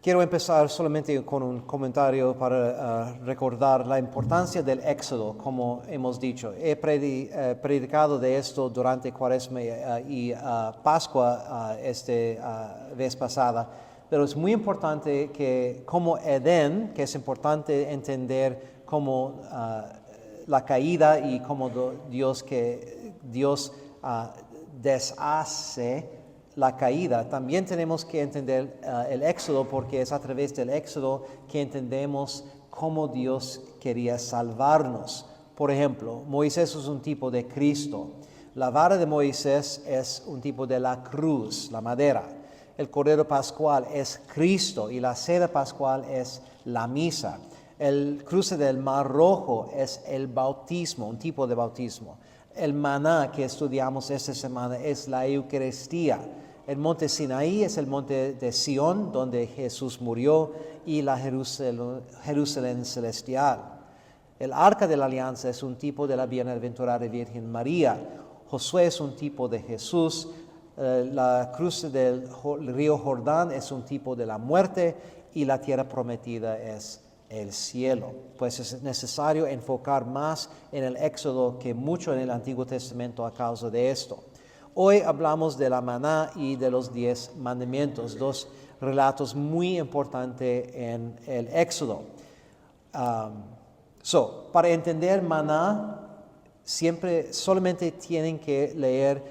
Quiero empezar solamente con un comentario para recordar la importancia del Éxodo, como hemos dicho. He predicado de esto durante Cuaresma y Pascua vez pasada, pero es muy importante que como Edén, que es importante entender como la caída y como Dios deshace la caída. También tenemos que entender el Éxodo, porque es a través del Éxodo que entendemos cómo Dios quería salvarnos. Por ejemplo, Moisés es un tipo de Cristo. La vara de Moisés es un tipo de la cruz, la madera. El Cordero Pascual es Cristo y la cena pascual es la misa. El cruce del Mar Rojo es el bautismo, un tipo de bautismo. El maná que estudiamos esta semana es la Eucaristía. El monte Sinaí es el monte de Sión, donde Jesús murió, y la Jerusalén celestial. El arca de la alianza es un tipo de la bienaventurada Virgen María. Josué es un tipo de Jesús. La cruz del río Jordán es un tipo de la muerte, y la tierra prometida es el cielo. Pues es necesario enfocar más en el Éxodo que mucho en el Antiguo Testamento a causa de esto. Hoy hablamos de la maná y de los 10 mandamientos, dos relatos muy importantes en el Éxodo. Para entender maná, solamente tienen que leer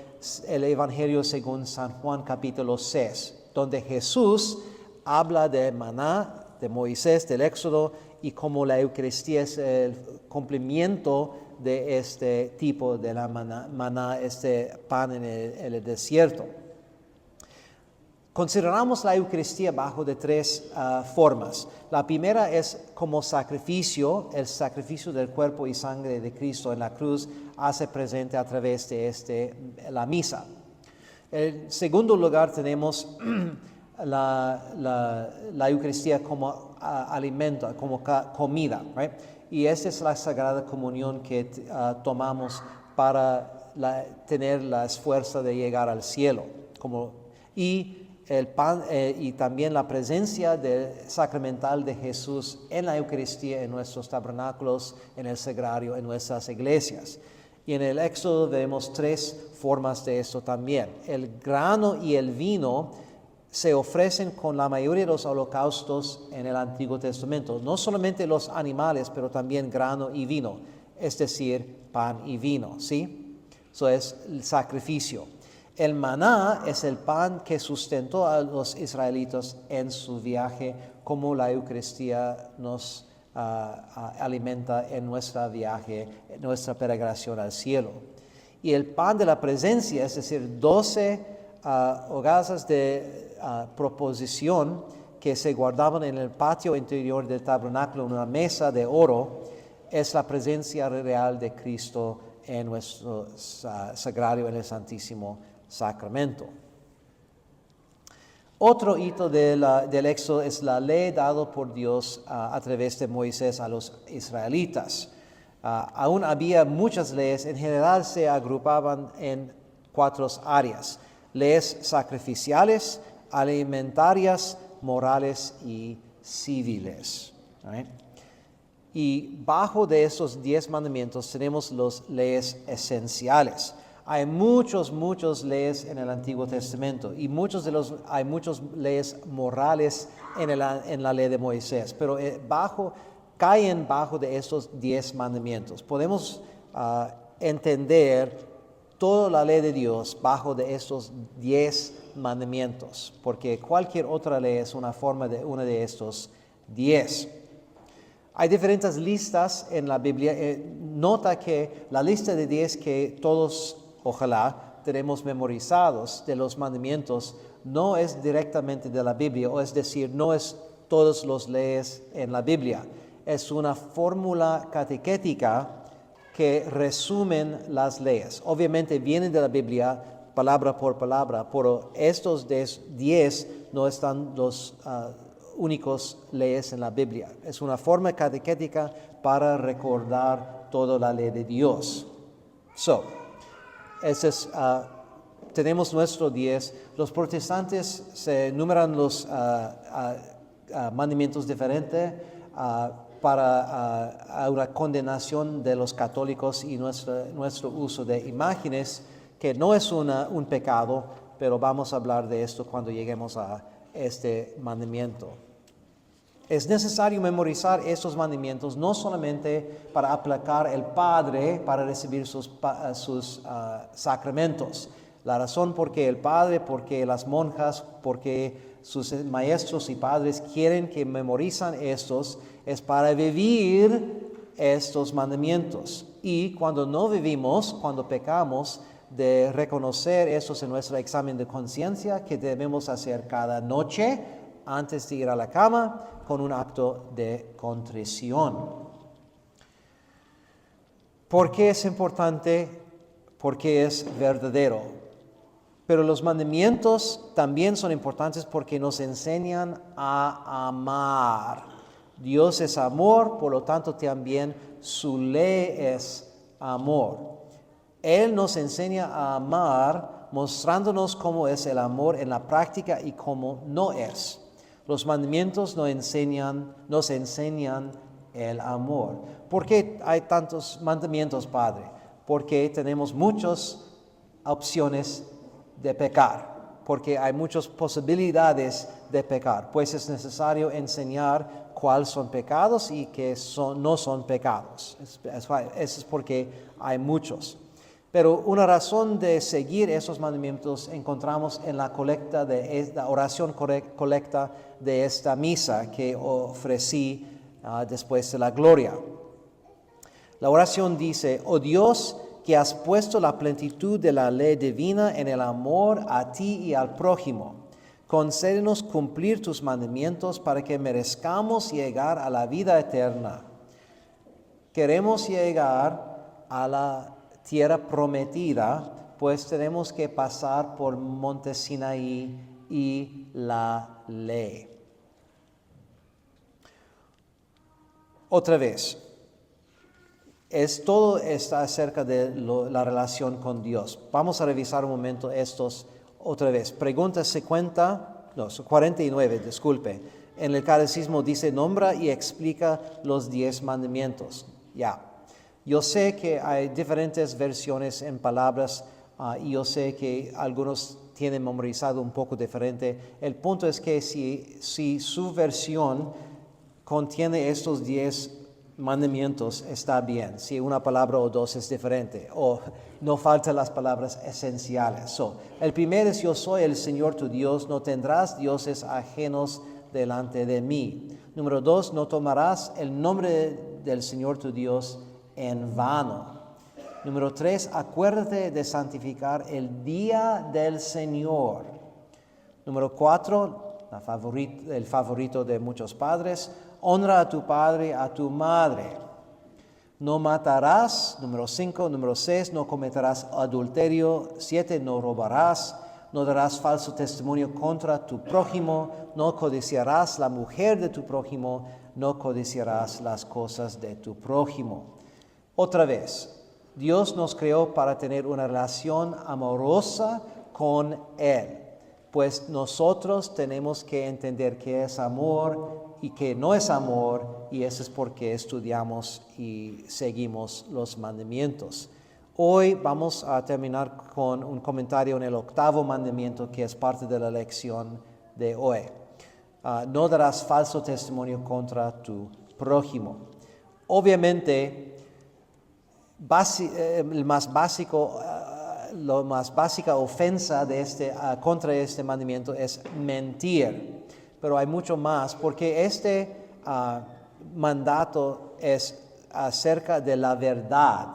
el Evangelio según San Juan capítulo 6, donde Jesús habla de maná, de Moisés, del Éxodo, y cómo la Eucaristía es el cumplimiento de este tipo de la maná, este pan en el desierto. Consideramos la Eucaristía bajo de tres formas. La primera es como sacrificio. El sacrificio del cuerpo y sangre de Cristo en la cruz hace presente a través de la misa. En segundo lugar tenemos la Eucaristía como alimento, como comida, right? Y esta es la Sagrada Comunión que tomamos para tener la fuerza de llegar al cielo. Y el pan y también la presencia sacramental de Jesús en la Eucaristía, en nuestros tabernáculos, en el sagrario, en nuestras iglesias. Y en el Éxodo vemos tres formas de esto también. El grano y el vino se ofrecen con la mayoría de los holocaustos en el Antiguo Testamento. No solamente los animales, pero también grano y vino, es decir, pan y vino, ¿sí? Eso es el sacrificio. El maná es el pan que sustentó a los israelitas en su viaje, como la Eucaristía nos alimenta en nuestro viaje, en nuestra peregrinación al cielo. Y el pan de la presencia, es decir, 12 hogazas de proposición que se guardaban en el patio interior del tabernáculo en una mesa de oro, es la presencia real de Cristo en nuestro sagrario, en el Santísimo Sacramento. Otro hito del Éxodo es la ley dada por Dios a través de Moisés a los israelitas. Aún había muchas leyes, en general se agrupaban en 4 áreas: leyes sacrificiales, alimentarias, morales y civiles. Right? Y bajo de esos 10 mandamientos tenemos las leyes esenciales. Hay muchas leyes en el Antiguo Testamento y hay muchas leyes morales en la ley de Moisés, pero caen bajo de estos 10 mandamientos. Podemos entender toda la ley de Dios bajo de estos 10 mandamientos, porque cualquier otra ley es una forma de uno de estos 10. Hay diferentes listas en la Biblia. Nota que la lista de 10 que todos, ojalá, tenemos memorizados de los mandamientos no es directamente de la Biblia, o es decir, no es todas las leyes en la Biblia. Es una fórmula catequética que resumen las leyes. Obviamente vienen de la Biblia palabra por palabra, pero estos 10 no están los únicos leyes en la Biblia. Es una forma catequética para recordar toda la ley de Dios. tenemos nuestros 10. Los protestantes se numeran los mandamientos diferentes para una condenación de los católicos y nuestro uso de imágenes, que no es un pecado, pero vamos a hablar de esto cuando lleguemos a este mandamiento. Es necesario memorizar estos mandamientos no solamente para aplacar el Padre para recibir sus sacramentos. La razón por qué el Padre, porque las monjas, porque sus maestros y padres quieren que memorizan estos, es para vivir estos mandamientos. Y cuando no vivimos, cuando pecamos, de reconocer estos en nuestro examen de conciencia que debemos hacer cada noche antes de ir a la cama con un acto de contrición. ¿Por qué es importante? Porque es verdadero. Pero los mandamientos también son importantes porque nos enseñan a amar. Dios es amor, por lo tanto también su ley es amor. Él nos enseña a amar, mostrándonos cómo es el amor en la práctica y cómo no es. Los mandamientos nos enseñan el amor. ¿Por qué hay tantos mandamientos, Padre? Porque tenemos muchas opciones de pecar, porque hay muchas posibilidades de pecar. Pues es necesario enseñar cuáles son pecados y qué no son pecados. Eso es porque hay muchos. Pero una razón de seguir esos mandamientos encontramos en la oración colecta de esta misa que ofrecí después de la gloria. La oración dice: oh Dios, que has puesto la plenitud de la ley divina en el amor a ti y al prójimo, concédenos cumplir tus mandamientos para que merezcamos llegar a la vida eterna. Queremos llegar a la tierra prometida, pues tenemos que pasar por Monte Sinaí y la ley. Otra vez, todo está acerca de la relación con Dios. Vamos a revisar un momento estos otra vez. Pregunta 49, disculpe. En el catecismo dice: nombra y explica los 10 mandamientos. Ya. Yo sé que hay diferentes versiones en palabras y yo sé que algunos tienen memorizado un poco diferente. El punto es que si su versión contiene estos 10 mandamientos, está bien. Si una palabra o dos es diferente o no faltan las palabras esenciales. El primero es: yo soy el Señor tu Dios, no tendrás dioses ajenos delante de mí. Número 2, no tomarás el nombre del Señor tu Dios en vano. Número 3, acuérdate de santificar el día del Señor. Número 4, el favorito de muchos padres: honra a tu padre, a tu madre. No matarás. Número 5. Número 6, no cometerás adulterio. 7, no robarás. No darás falso testimonio contra tu prójimo. No codiciarás la mujer de tu prójimo. No codiciarás las cosas de tu prójimo. Otra vez, Dios nos creó para tener una relación amorosa con Él. Pues nosotros tenemos que entender qué es amor y qué no es amor, y eso es porque estudiamos y seguimos los mandamientos. Hoy vamos a terminar con un comentario en el 8º mandamiento, que es parte de la lección de hoy. No darás falso testimonio contra tu prójimo. Obviamente, la más básica ofensa contra este mandamiento es mentir. Pero hay mucho más, porque este mandato es acerca de la verdad.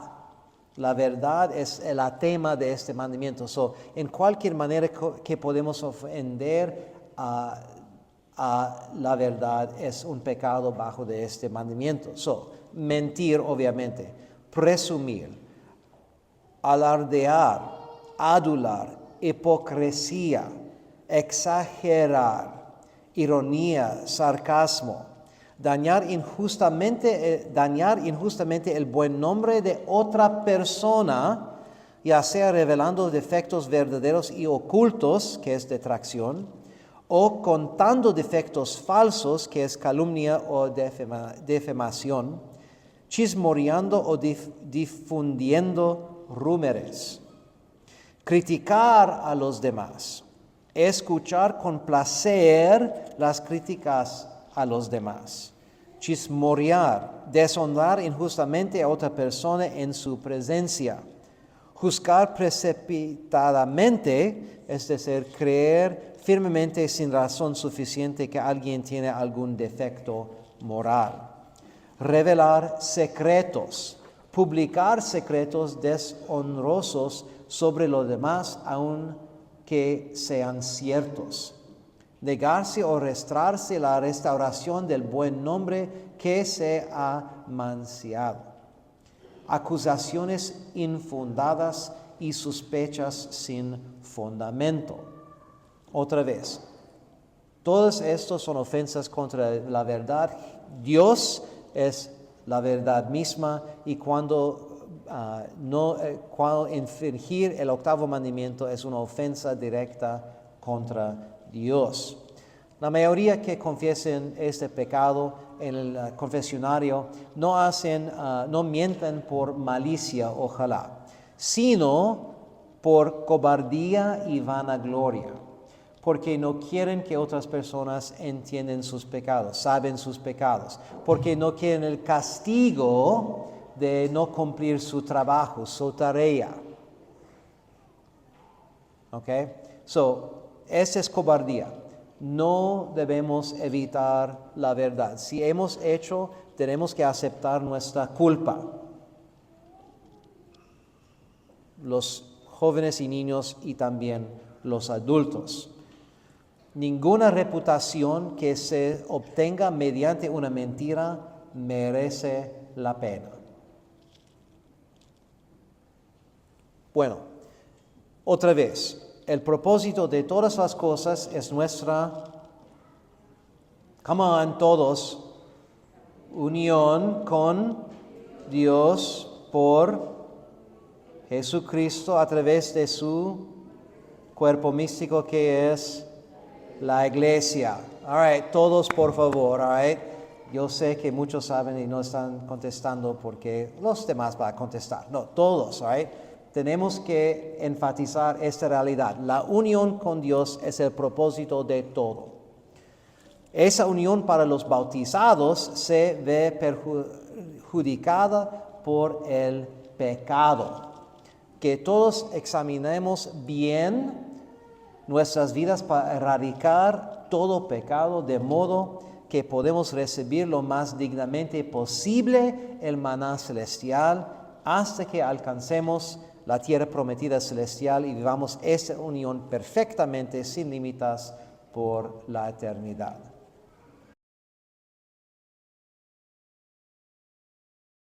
La verdad es el tema de este mandamiento. En cualquier manera que podemos ofender a la verdad es un pecado bajo de este mandamiento. Mentir, obviamente. Presumir, alardear, adular, hipocresía, exagerar, ironía, sarcasmo, dañar injustamente el buen nombre de otra persona, ya sea revelando defectos verdaderos y ocultos, que es detracción, o contando defectos falsos, que es calumnia o defamación, chismoreando o difundiendo rumores. Criticar a los demás, escuchar con placer las críticas a los demás. Chismorear, deshonrar injustamente a otra persona en su presencia. Juzgar precipitadamente, es decir, creer firmemente sin razón suficiente que alguien tiene algún defecto moral. Revelar secretos, publicar secretos deshonrosos sobre los demás, aunque sean ciertos. Negarse o restarse la restauración del buen nombre que se ha manciado. Acusaciones infundadas y sospechas sin fundamento. Otra vez, todos estos son ofensas contra la verdad. Dios es la verdad misma, y cuando infringir el octavo mandamiento es una ofensa directa contra Dios. La mayoría que confiesen este pecado en el confesionario no mienten por malicia, ojalá, sino por cobardía y vanagloria, porque no quieren que otras personas entiendan sus pecados, saben sus pecados, porque no quieren el castigo de no cumplir su trabajo, su tarea. ¿Ok? Esa es cobardía. No debemos evitar la verdad. Si hemos hecho, tenemos que aceptar nuestra culpa. Los jóvenes y niños y también los adultos. Ninguna reputación que se obtenga mediante una mentira merece la pena. Bueno, otra vez, el propósito de todas las cosas es nuestra, come on todos, unión con Dios por Jesucristo a través de su cuerpo místico, que es la iglesia. All right, todos por favor, all right. Yo sé que muchos saben y no están contestando porque los demás van a contestar. No, todos, all right. Tenemos que enfatizar esta realidad. La unión con Dios es el propósito de todo. Esa unión para los bautizados se ve perjudicada por el pecado. Que todos examinemos bien nuestras vidas para erradicar todo pecado, de modo que podemos recibir lo más dignamente posible el maná celestial hasta que alcancemos la tierra prometida celestial y vivamos esa unión perfectamente sin límites por la eternidad.